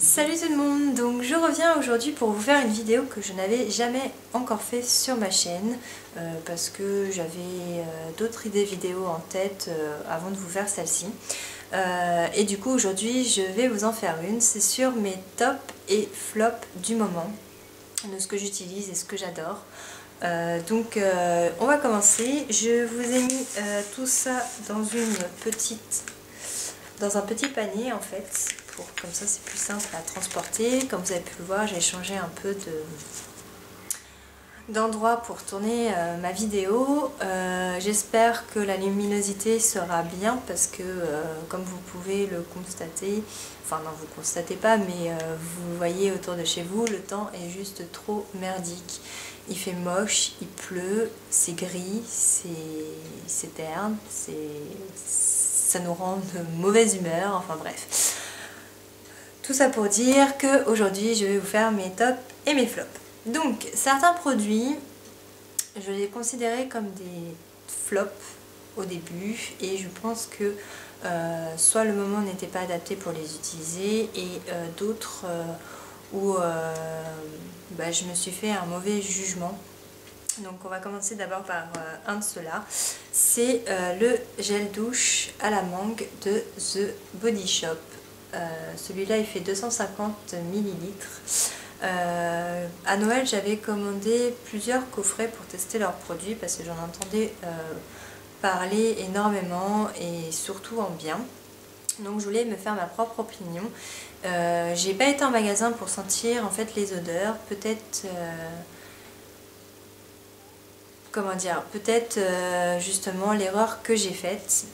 Salut tout le monde, donc je reviens aujourd'hui pour vous faire une vidéo que je n'avais jamais encore fait sur ma chaîne parce que j'avais d'autres idées vidéo en tête avant de vous faire celle-ci. Et du coup aujourd'hui je vais vous en faire une, c'est sur mes tops et flops du moment, de ce que j'utilise et ce que j'adore. Donc on va commencer. Je vous ai mis tout ça dans un petit panier en fait, comme ça c'est plus simple à transporter. Comme vous avez pu le voir, j'ai changé un peu d'endroit pour tourner ma vidéo. J'espère que la luminosité sera bien parce que comme vous pouvez le constater, enfin non vous ne constatez pas mais vous voyez autour de chez vous, le temps est juste trop merdique. Il fait moche, il pleut, c'est gris, c'est terne, ça nous rend de mauvaise humeur, enfin bref. Tout ça pour dire qu'aujourd'hui je vais vous faire mes tops et mes flops. Donc certains produits, je les considérais comme des flops au début et je pense que soit le moment n'était pas adapté pour les utiliser et d'autres où je me suis fait un mauvais jugement. Donc on va commencer d'abord par un de ceux-là, c'est le gel douche à la mangue de The Body Shop. Celui-là il fait 250 ml. À Noël j'avais commandé plusieurs coffrets pour tester leurs produits parce que j'en entendais parler énormément et surtout en bien. Donc je voulais me faire ma propre opinion. J'ai pas été en magasin pour sentir en fait les odeurs, peut-être justement l'erreur que j'ai faite.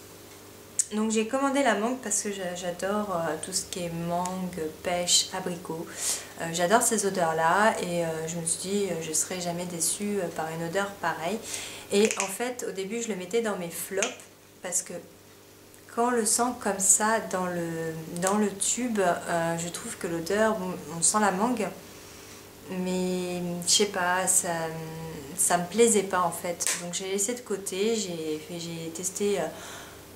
Donc j'ai commandé la mangue parce que j'adore tout ce qui est mangue, pêche, abricot. J'adore ces odeurs là et je me suis dit je serai jamais déçue par une odeur pareille. Et en fait au début je le mettais dans mes flops parce que quand on le sent comme ça dans le tube, je trouve que l'odeur, bon, on sent la mangue, mais je sais pas, ça me plaisait pas en fait. Donc j'ai laissé de côté, j'ai testé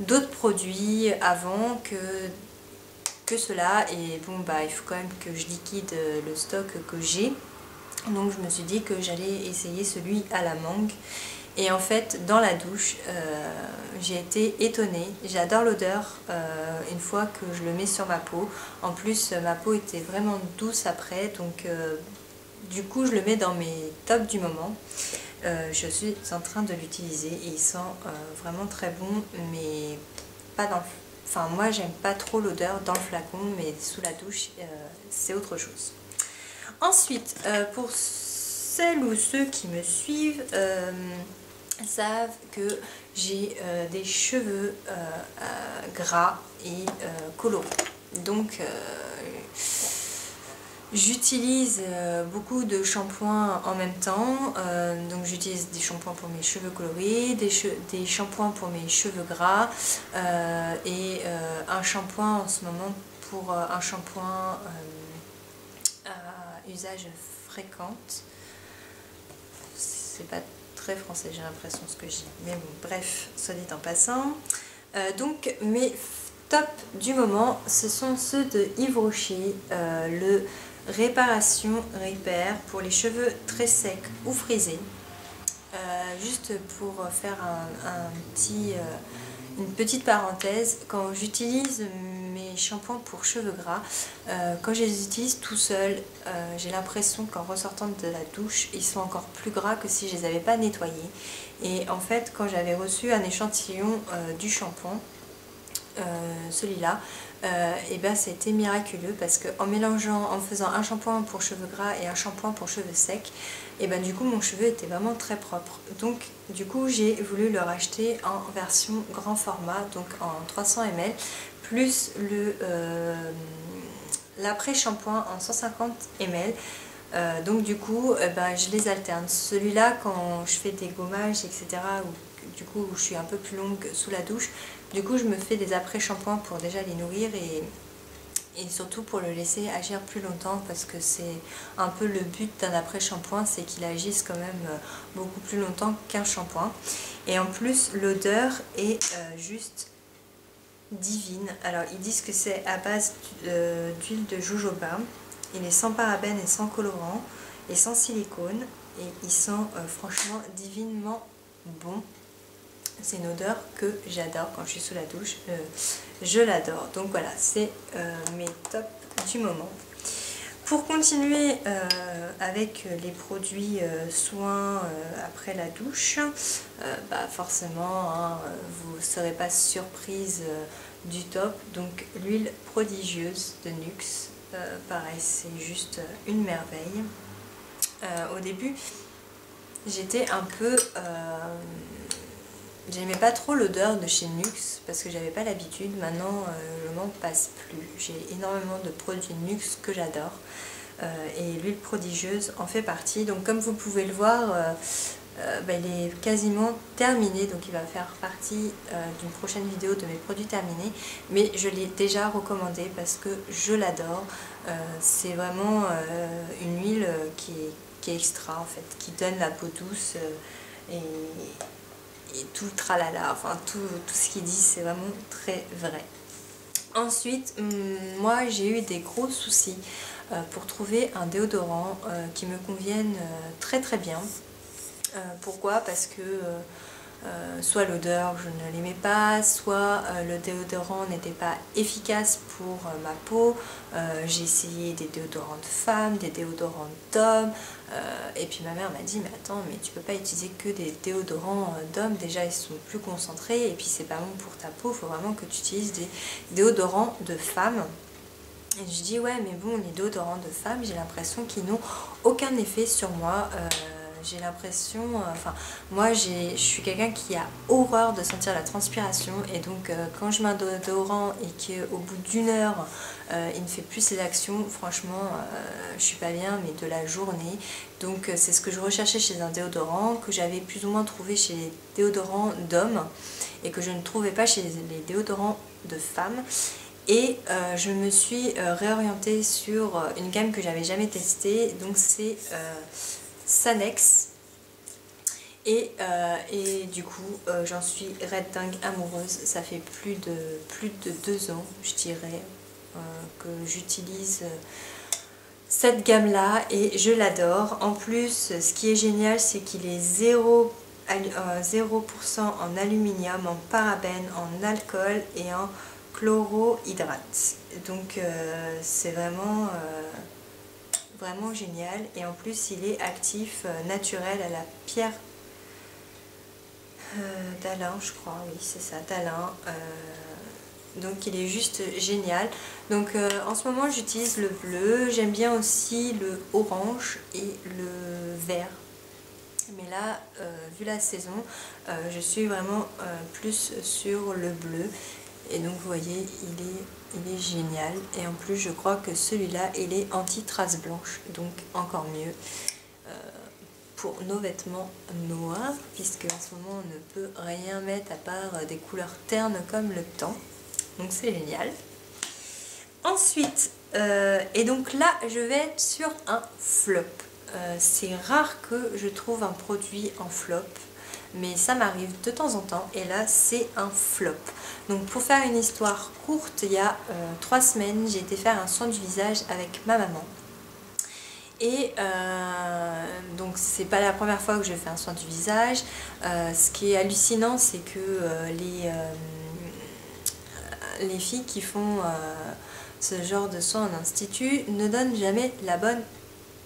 d'autres produits avant que cela et bon bah il faut quand même que je liquide le stock que j'ai. Donc je me suis dit que j'allais essayer celui à la mangue. Et en fait, dans la douche, j'ai été étonnée. J'adore l'odeur une fois que je le mets sur ma peau. En plus, ma peau était vraiment douce après. Donc, du coup, je le mets dans mes tops du moment. Je suis en train de l'utiliser et il sent vraiment très bon. Mais pas dans le... Enfin, moi, j'aime pas trop l'odeur dans le flacon. Mais sous la douche, c'est autre chose. Ensuite, pour celles ou ceux qui me suivent... savent que j'ai des cheveux gras et colorés. Donc j'utilise beaucoup de shampoings en même temps. Donc j'utilise des shampoings pour mes cheveux colorés, des shampoings pour mes cheveux gras et un shampoing en ce moment pour un shampoing à usage fréquent. C'est pas très français, j'ai l'impression ce que je dis, mais bon, bref, soit dit en passant. Donc mes tops du moment, ce sont ceux de Yves Rocher, le Réparation Repair pour les cheveux très secs ou frisés. Juste pour faire une petite parenthèse, quand j'utilise mes shampoings pour cheveux gras, quand je les utilise tout seul, j'ai l'impression qu'en ressortant de la douche, ils sont encore plus gras que si je les avais pas nettoyés. Et en fait, quand j'avais reçu un échantillon du shampoing, celui-là, et ben c'était miraculeux parce que en faisant un shampoing pour cheveux gras et un shampoing pour cheveux secs, et ben du coup mon cheveu était vraiment très propre. Donc du coup j'ai voulu le racheter en version grand format, donc en 300 ml plus l'après-shampoing en 150 ml. Donc du coup je les alterne. Celui-là quand je fais des gommages etc. ou du coup je suis un peu plus longue sous la douche, du coup je me fais des après-shampoings pour déjà les nourrir et surtout pour le laisser agir plus longtemps parce que c'est un peu le but d'un après-shampoing, c'est qu'il agisse quand même beaucoup plus longtemps qu'un shampoing. Et en plus l'odeur est juste divine. Alors ils disent que c'est à base d'huile de jojoba. Il est sans parabènes et sans colorant et sans silicone. Et il sent franchement divinement bon. C'est une odeur que j'adore quand je suis sous la douche. Je l'adore. Donc voilà, c'est mes tops du moment. Pour continuer avec les produits soins après la douche, forcément hein, vous ne serez pas surprise du top. Donc l'huile prodigieuse de Nuxe, pareil c'est juste une merveille. Au début j'étais un peu... j'aimais pas trop l'odeur de chez Nuxe parce que j'avais pas l'habitude. Maintenant je m'en passe plus. J'ai énormément de produits Nuxe que j'adore et l'huile prodigieuse en fait partie. Donc comme vous pouvez le voir, il est quasiment terminé. Donc il va faire partie d'une prochaine vidéo de mes produits terminés. Mais je l'ai déjà recommandé parce que je l'adore. C'est vraiment une huile qui est extra en fait, qui donne la peau douce et tout le tralala, enfin tout ce qu'il dit c'est vraiment très vrai. Ensuite, moi j'ai eu des gros soucis pour trouver un déodorant qui me convienne très très bien. Pourquoi? Parce que soit l'odeur je ne l'aimais pas, soit le déodorant n'était pas efficace pour ma peau. J'ai essayé des déodorants de femmes, des déodorants d'hommes, et puis ma mère m'a dit mais attends, mais tu peux pas utiliser que des déodorants d'hommes, déjà ils sont plus concentrés et puis c'est pas bon pour ta peau, il faut vraiment que tu utilises des déodorants de femmes. Et je dis ouais mais bon, les déodorants de femmes j'ai l'impression qu'ils n'ont aucun effet sur moi. J'ai l'impression, moi je suis quelqu'un qui a horreur de sentir la transpiration et donc quand je mets un déodorant et qu'au bout d'une heure il ne fait plus ses actions, franchement je suis pas bien mais de la journée. Donc c'est ce que je recherchais chez un déodorant, que j'avais plus ou moins trouvé chez les déodorants d'hommes et que je ne trouvais pas chez les déodorants de femmes. Et je me suis réorientée sur une gamme que j'avais jamais testée, donc c'est Sanex et du coup j'en suis red dingue amoureuse. Ça fait plus de 2 ans je dirais que j'utilise cette gamme là et je l'adore. En plus ce qui est génial c'est qu'il est 0% en aluminium, en parabènes, en alcool et en chlorohydrate. Donc c'est vraiment génial et en plus il est actif naturel à la pierre d'Alain, je crois, oui c'est ça, d'Alain. Donc il est juste génial. Donc en ce moment j'utilise le bleu, j'aime bien aussi le orange et le vert. Mais là, vu la saison, je suis vraiment plus sur le bleu. Et donc vous voyez, il est génial. Et en plus je crois que celui-là, il est anti-traces blanches. Donc encore mieux pour nos vêtements noirs. Puisque en ce moment on ne peut rien mettre à part des couleurs ternes comme le temps. Donc c'est génial. Ensuite, et donc là je vais être sur un flop. C'est rare que je trouve un produit en flop, mais ça m'arrive de temps en temps et là c'est un flop. Donc pour faire une histoire courte, il y a 3 semaines j'ai été faire un soin du visage avec ma maman. Et donc c'est pas la première fois que je fais un soin du visage. Ce qui est hallucinant c'est que les filles qui font ce genre de soins en institut ne donnent jamais la bonne,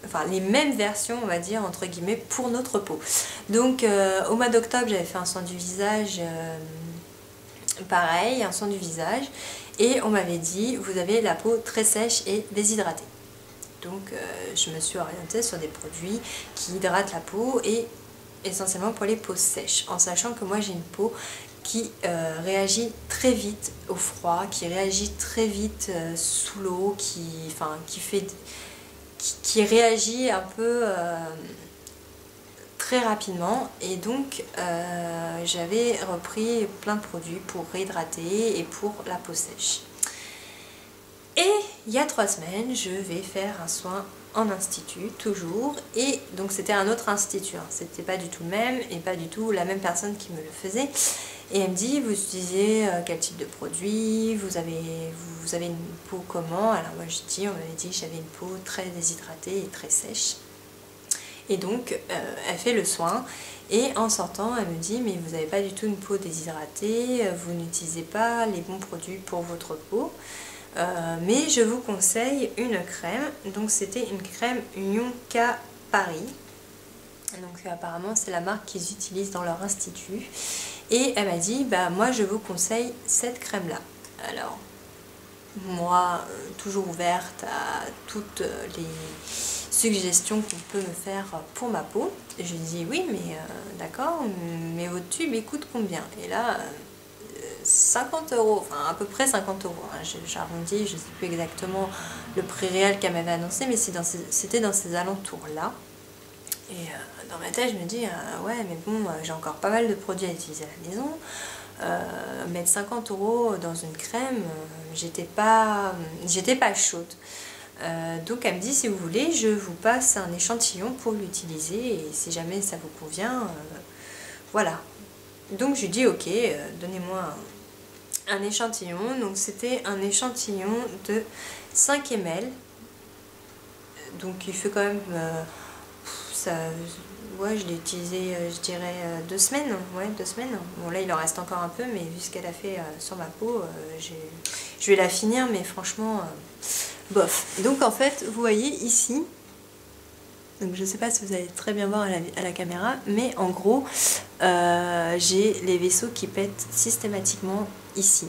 enfin les mêmes versions on va dire entre guillemets pour notre peau. Donc au mois d'octobre j'avais fait un soin du visage pareil, un soin du visage et on m'avait dit vous avez la peau très sèche et déshydratée. Donc je me suis orientée sur des produits qui hydratent la peau et essentiellement pour les peaux sèches, en sachant que moi j'ai une peau qui réagit très vite au froid, qui réagit très vite sous l'eau, qui réagit un peu très rapidement. Et donc j'avais repris plein de produits pour réhydrater et pour la peau sèche. Et il y a 3 semaines, je vais faire un soin en institut, toujours. Et donc c'était un autre institut, hein. C'était pas du tout le même et pas du tout la même personne qui me le faisait. Et elle me dit, vous utilisez quel type de produit, vous avez une peau comment? Alors moi je dis, on m'avait dit que j'avais une peau très déshydratée et très sèche. Et donc elle fait le soin et en sortant elle me dit, mais vous n'avez pas du tout une peau déshydratée, vous n'utilisez pas les bons produits pour votre peau. Mais je vous conseille une crème, donc c'était une crème Yonka Paris, donc apparemment c'est la marque qu'ils utilisent dans leur institut, et elle m'a dit bah moi je vous conseille cette crème là. Alors moi toujours ouverte à toutes les suggestions qu'on peut me faire pour ma peau, je lui dis oui mais d'accord, mais votre tube il coûte combien? Et là 50 €, enfin à peu près 50 €, hein. J'arrondis, je ne sais plus exactement le prix réel qu'elle m'avait annoncé, mais c'était dans ces alentours là. Et dans ma tête je me dis ouais mais bon j'ai encore pas mal de produits à utiliser à la maison, mettre 50 € dans une crème, j'étais pas chaude. Donc elle me dit si vous voulez je vous passe un échantillon pour l'utiliser et si jamais ça vous convient, voilà. Donc je lui dis ok, donnez-moi un échantillon. Donc c'était un échantillon de 5 ml, donc il fait quand même ça, ouais je l'ai utilisé je dirais 2 semaines, ouais 2 semaines. Bon là il en reste encore un peu, mais vu ce qu'elle a fait sur ma peau, je vais la finir, mais franchement bof. Donc en fait vous voyez ici, donc je ne sais pas si vous allez très bien voir à la caméra, mais en gros j'ai les vaisseaux qui pètent systématiquement ici.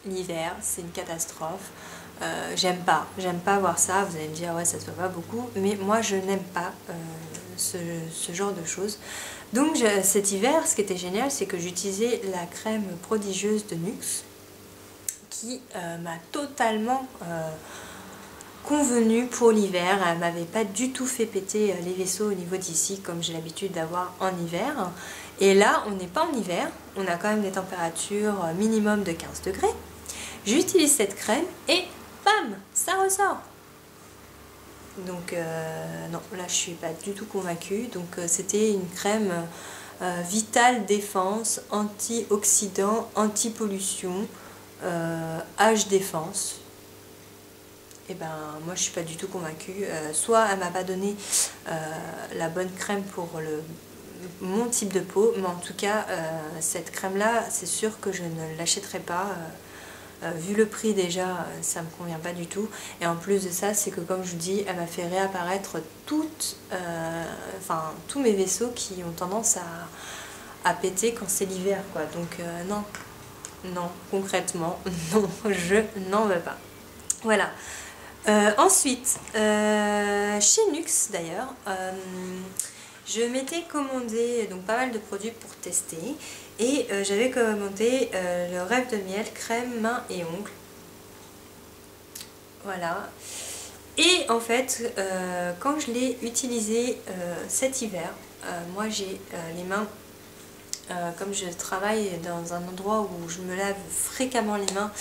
L'hiver c'est une catastrophe, j'aime pas voir ça. Vous allez me dire ouais ça se voit pas beaucoup, mais moi je n'aime pas ce genre de choses. Donc cet hiver ce qui était génial c'est que j'utilisais la crème prodigieuse de NYX qui m'a totalement convenue pour l'hiver. Elle m'avait pas du tout fait péter les vaisseaux au niveau d'ici comme j'ai l'habitude d'avoir en hiver. Et là on n'est pas en hiver, on a quand même des températures minimum de 15 degrés. J'utilise cette crème et bam, ça ressort. Donc non, là je suis pas du tout convaincue. Donc c'était une crème Vital Défense, antioxydant, anti-pollution, âge défense. Et ben moi je suis pas du tout convaincue. Soit elle m'a pas donné la bonne crème pour mon type de peau, mais en tout cas cette crème là c'est sûr que je ne l'achèterai pas. Vu le prix déjà ça me convient pas du tout, et en plus de ça c'est que comme je vous dis elle m'a fait réapparaître tous mes vaisseaux qui ont tendance à péter quand c'est l'hiver quoi. Donc non concrètement non, je n'en veux pas. Voilà. Ensuite chez NYX d'ailleurs je m'étais commandé donc pas mal de produits pour tester, et j'avais commandé le Rêve de Miel crème mains et ongles. Voilà. Et en fait quand je l'ai utilisé cet hiver, moi j'ai les mains, comme je travaille dans un endroit où je me lave fréquemment les mains,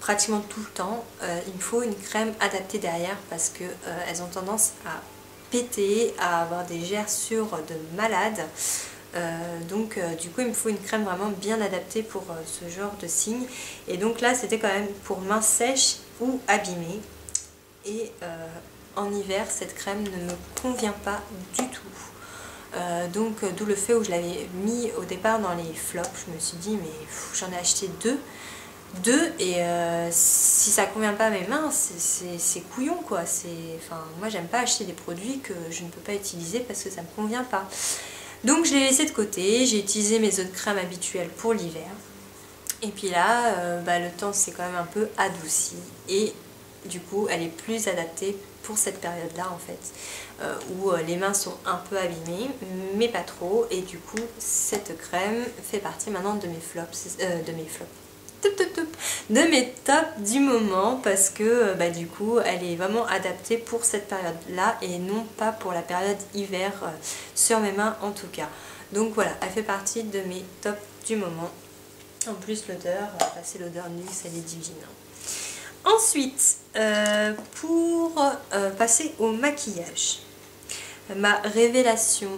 pratiquement tout le temps, il me faut une crème adaptée derrière parce que elles ont tendance à péter, à avoir des gerçures de malade. Donc du coup il me faut une crème vraiment bien adaptée pour ce genre de signes. Et donc là c'était quand même pour mains sèches ou abîmées. Et en hiver cette crème ne me convient pas du tout. Donc d'où le fait où je l'avais mis au départ dans les flops. Je me suis dit mais j'en ai acheté deux et si ça convient pas à mes mains c'est couillon quoi. Moi j'aime pas acheter des produits que je ne peux pas utiliser parce que ça me convient pas. Donc je l'ai laissé de côté, j'ai utilisé mes autres crèmes habituelles pour l'hiver. Et puis là le temps s'est quand même un peu adouci et du coup elle est plus adaptée pour cette période là en fait, où les mains sont un peu abîmées mais pas trop, et du coup cette crème fait partie maintenant de mes flops, de mes tops du moment, parce que du coup elle est vraiment adaptée pour cette période là et non pas pour la période hiver, sur mes mains en tout cas. Donc voilà, elle fait partie de mes tops du moment. En plus l'odeur, c'est l'odeur NYX, elle est divine. Ensuite pour passer au maquillage, ma révélation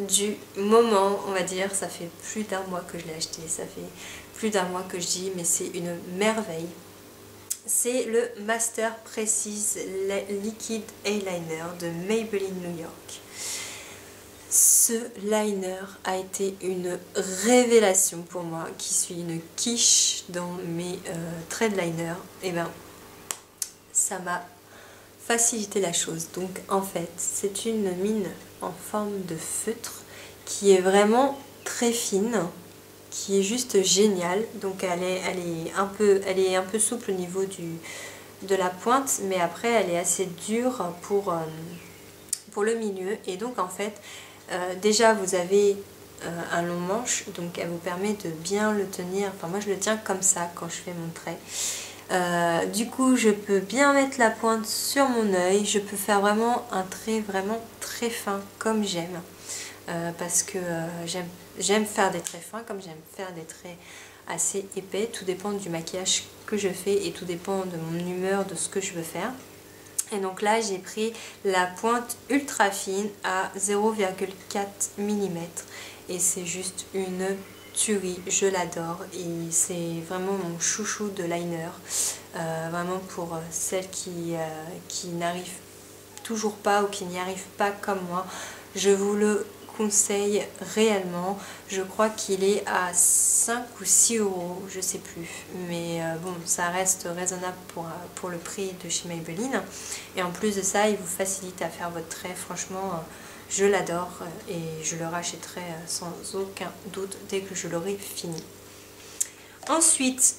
du moment, on va dire. Ça fait plus d'un mois que je l'ai acheté, ça fait plus d'un mois que je dis, mais c'est une merveille. C'est le Master Precise Liquid Eyeliner de Maybelline New York. Ce liner a été une révélation pour moi, qui suis une quiche dans mes traits de liner. Et ben, ça m'a facilité la chose. Donc en fait, c'est une mine en forme de feutre qui est vraiment très fine, qui est juste géniale. Donc elle est un peu souple au niveau de la pointe, mais après elle est assez dure pour le milieu. Et donc en fait, déjà vous avez un long manche, donc elle vous permet de bien le tenir. Enfin moi je le tiens comme ça quand je fais mon trait. Du coup je peux bien mettre la pointe sur mon œil, je peux faire vraiment un trait vraiment très fin comme j'aime, parce que j'aime faire des traits fins comme j'aime faire des traits assez épais. Tout dépend du maquillage que je fais et tout dépend de mon humeur, de ce que je veux faire. Et donc là j'ai pris la pointe ultra fine à 0,4 mm et c'est juste une tuerie, je l'adore et c'est vraiment mon chouchou de liner, vraiment pour celles qui n'arrivent toujours pas ou qui n'y arrivent pas comme moi, je vous le conseille réellement. Je crois qu'il est à 5 ou 6 euros, je sais plus, mais bon, ça reste raisonnable pour le prix de chez Maybelline. Et en plus de ça, il vous facilite à faire votre trait. Franchement, je l'adore et je le rachèterai sans aucun doute dès que je l'aurai fini. Ensuite,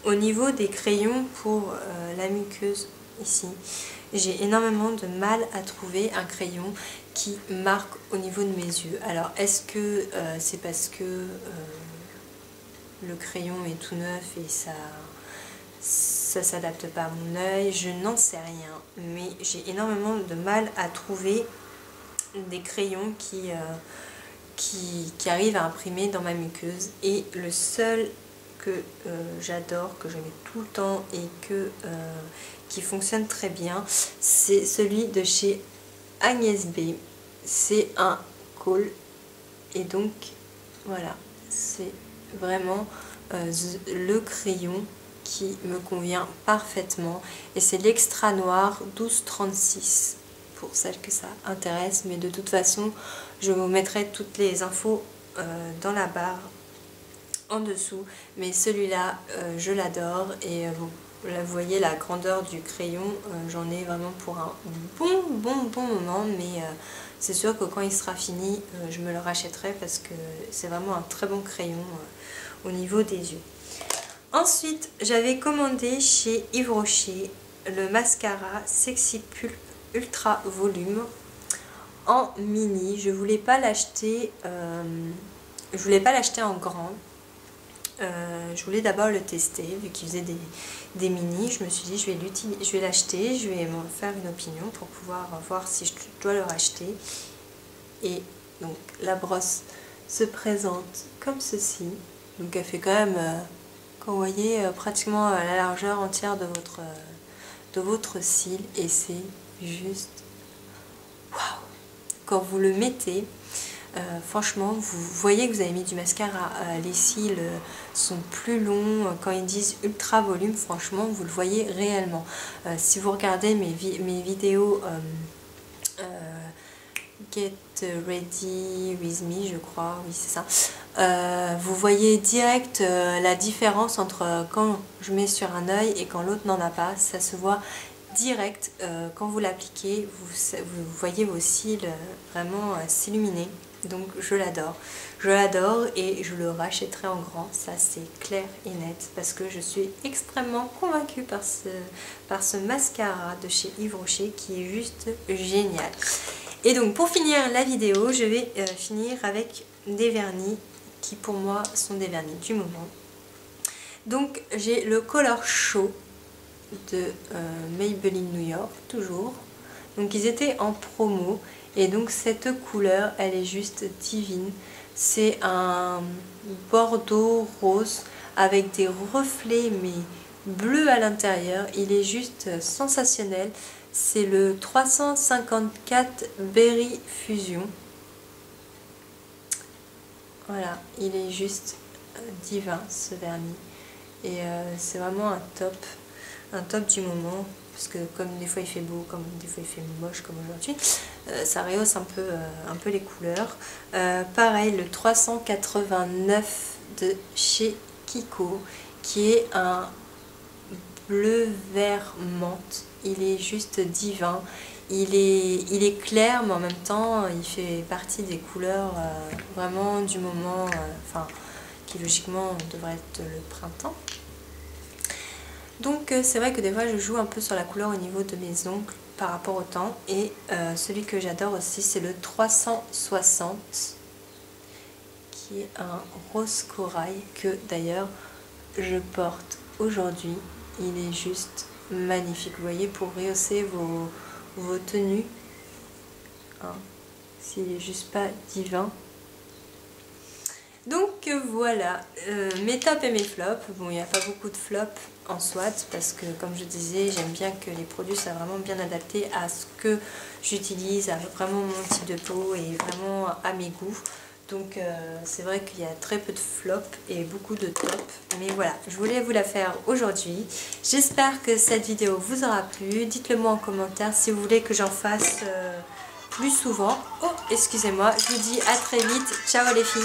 au niveau des crayons pour la muqueuse ici, j'ai énormément de mal à trouver un crayon qui marque au niveau de mes yeux. Alors est-ce que c'est parce que le crayon est tout neuf et ça s'adapte pas à mon œil? Je n'en sais rien, mais j'ai énormément de mal à trouver des crayons qui arrivent à imprimer dans ma muqueuse. Et le seul que j'adore, que je mets tout le temps et qui fonctionne très bien, c'est celui de chez Agnès B. C'est un Kohl et donc voilà, c'est vraiment le crayon qui me convient parfaitement et c'est l'extra noir 1236 pour celles que ça intéresse, mais de toute façon je vous mettrai toutes les infos dans la barre en dessous. Mais celui-là je l'adore et vous voyez la grandeur du crayon, j'en ai vraiment pour un bon moment, mais c'est sûr que quand il sera fini je me le rachèterai parce que c'est vraiment un très bon crayon au niveau des yeux. Ensuite j'avais commandé chez Yves Rocher le mascara Sexy Pulp Ultra Volume en mini. Je voulais pas l'acheter en grand. Je voulais d'abord le tester vu qu'il faisait des mini. Je me suis dit je vais l'acheter, je vais m'en faire une opinion pour pouvoir voir si je dois le racheter. Et donc la brosse se présente comme ceci. Donc elle fait quand même, quand vous voyez, pratiquement la largeur entière de votre cil et c'est juste waouh. Quand vous le mettez, franchement, vous voyez que vous avez mis du mascara, les cils sont plus longs. Quand ils disent ultra volume, franchement, vous le voyez réellement. Si vous regardez mes vidéos Get Ready With Me, je crois, oui c'est ça, vous voyez direct la différence entre quand je mets sur un œil et quand l'autre n'en a pas. Ça se voit direct quand vous l'appliquez, vous voyez vos cils vraiment s'illuminer. Donc je l'adore et je le rachèterai en grand, ça c'est clair et net, parce que je suis extrêmement convaincue par ce mascara de chez Yves Rocher qui est juste génial. Et donc pour finir la vidéo, je vais finir avec des vernis qui pour moi sont des vernis du moment. Donc j'ai le Color Show de Maybelline New York, toujours. Donc ils étaient en promo et donc cette couleur elle est juste divine. C'est un bordeaux rose avec des reflets mais bleus à l'intérieur. Il est juste sensationnel. C'est le 354 Berry Fusion. Voilà, il est juste divin ce vernis. Et c'est vraiment un top du moment. Parce que comme des fois il fait beau, comme des fois il fait moche comme aujourd'hui, ça rehausse un peu les couleurs. Pareil, le 389 de chez Kiko, qui est un bleu vert menthe. Il est juste divin. Il est clair, mais en même temps il fait partie des couleurs vraiment du moment, enfin qui logiquement devrait être le printemps. Donc c'est vrai que des fois je joue un peu sur la couleur au niveau de mes ongles par rapport au temps. Et celui que j'adore aussi, c'est le 360, qui est un rose corail que d'ailleurs je porte aujourd'hui. Il est juste magnifique, vous voyez, pour rehausser vos tenues, hein, s'il est juste pas divin. Donc voilà, mes tops et mes flops. Bon, il n'y a pas beaucoup de flops en soit, parce que comme je disais, j'aime bien que les produits soient vraiment bien adaptés à ce que j'utilise, à vraiment mon type de peau et vraiment à mes goûts. Donc c'est vrai qu'il y a très peu de flops et beaucoup de tops. Mais voilà, je voulais vous la faire aujourd'hui. J'espère que cette vidéo vous aura plu. Dites-le moi en commentaire si vous voulez que j'en fasse plus souvent. Oh, excusez-moi, je vous dis à très vite. Ciao les filles!